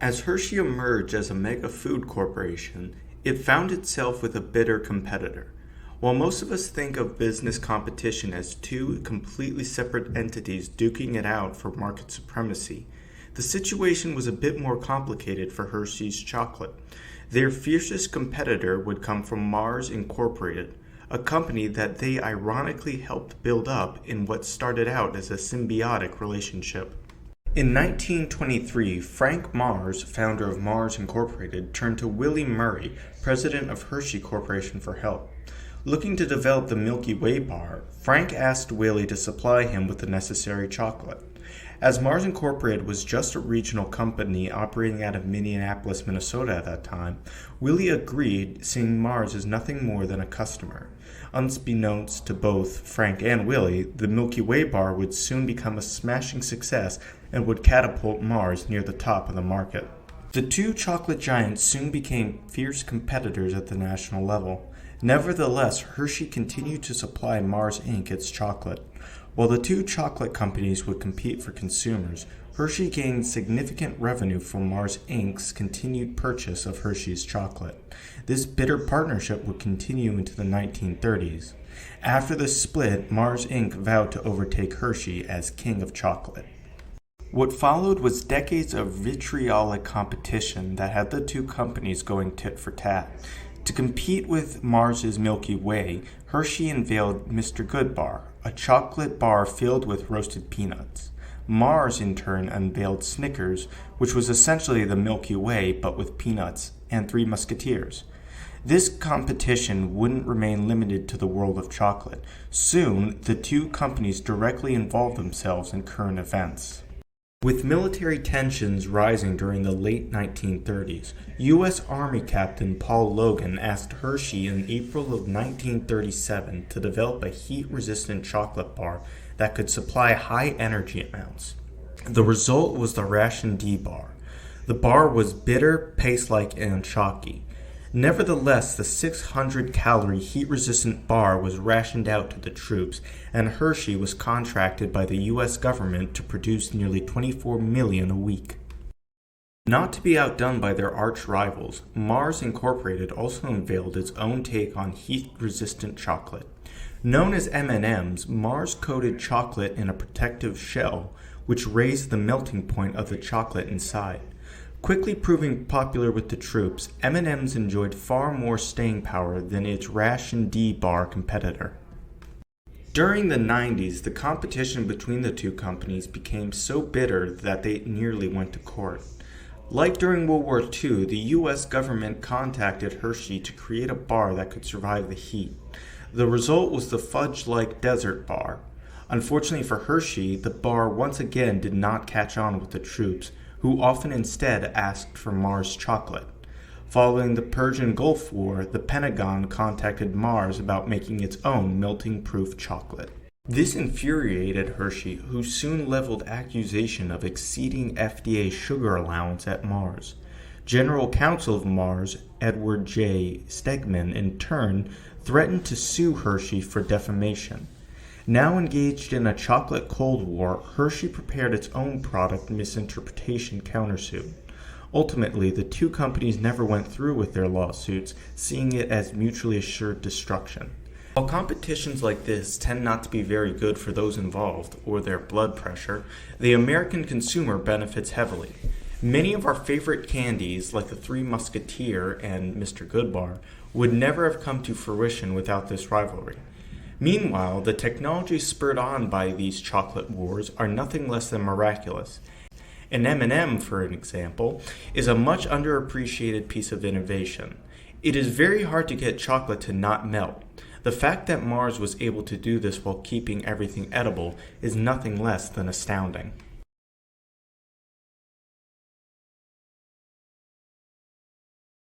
As Hershey emerged as a mega food corporation, it found itself with a bitter competitor. While most of us think of business competition as two completely separate entities duking it out for market supremacy, the situation was a bit more complicated for Hershey's chocolate. Their fiercest competitor would come from Mars Incorporated, a company that they ironically helped build up in what started out as a symbiotic relationship. In 1923, Frank Mars, founder of Mars Incorporated, turned to Willie Murray, president of Hershey Corporation, for help. Looking to develop the Milky Way bar, Frank asked Willie to supply him with the necessary chocolate. As Mars Incorporated was just a regional company operating out of Minneapolis, Minnesota at that time, Willie agreed, seeing Mars as nothing more than a customer. Unbeknownst to both Frank and Willie, the Milky Way bar would soon become a smashing success and would catapult Mars near the top of the market. The two chocolate giants soon became fierce competitors at the national level. Nevertheless, Hershey continued to supply Mars Inc. its chocolate. While the two chocolate companies would compete for consumers, Hershey gained significant revenue from Mars Inc.'s continued purchase of Hershey's chocolate. This bitter partnership would continue into the 1930s. After the split, Mars Inc. vowed to overtake Hershey as king of chocolate. What followed was decades of vitriolic competition that had the two companies going tit for tat. To compete with Mars's Milky Way, Hershey unveiled Mr. Good Bar, a chocolate bar filled with roasted peanuts. Mars, in turn, unveiled Snickers, which was essentially the Milky Way but with peanuts, and Three Musketeers. This competition wouldn't remain limited to the world of chocolate. Soon, the two companies directly involved themselves in current events. With military tensions rising during the late 1930s, U.S. Army Captain Paul Logan asked Hershey in April of 1937 to develop a heat-resistant chocolate bar that could supply high energy amounts. The result was the Ration D Bar. The bar was bitter, paste-like, and chalky. Nevertheless, the 600-calorie heat-resistant bar was rationed out to the troops, and Hershey was contracted by the U.S. government to produce nearly 24 million a week. Not to be outdone by their arch-rivals, Mars Incorporated also unveiled its own take on heat-resistant chocolate. Known as M&Ms, Mars coated chocolate in a protective shell, which raised the melting point of the chocolate inside. Quickly proving popular with the troops, M&M's enjoyed far more staying power than its Ration D Bar competitor. During the 90s, the competition between the two companies became so bitter that they nearly went to court. Like during World War II, the U.S. government contacted Hershey to create a bar that could survive the heat. The result was the fudge-like Desert Bar. Unfortunately for Hershey, the bar once again did not catch on with the troops, who often instead asked for Mars chocolate. Following the Persian Gulf War, the Pentagon contacted Mars about making its own melting-proof chocolate. This infuriated Hershey, who soon leveled accusation of exceeding FDA sugar allowance at Mars. General Counsel of Mars, Edward J. Stegman, in turn, threatened to sue Hershey for defamation. Now engaged in a chocolate Cold War, Hershey prepared its own product misinterpretation countersuit. Ultimately, the two companies never went through with their lawsuits, seeing it as mutually assured destruction. While competitions like this tend not to be very good for those involved or their blood pressure, the American consumer benefits heavily. Many of our favorite candies, like the Three Musketeer and Mr. Good Bar, would never have come to fruition without this rivalry. Meanwhile, the technologies spurred on by these chocolate wars are nothing less than miraculous. An M&M, for an example, is a much underappreciated piece of innovation. It is very hard to get chocolate to not melt. The fact that Mars was able to do this while keeping everything edible is nothing less than astounding.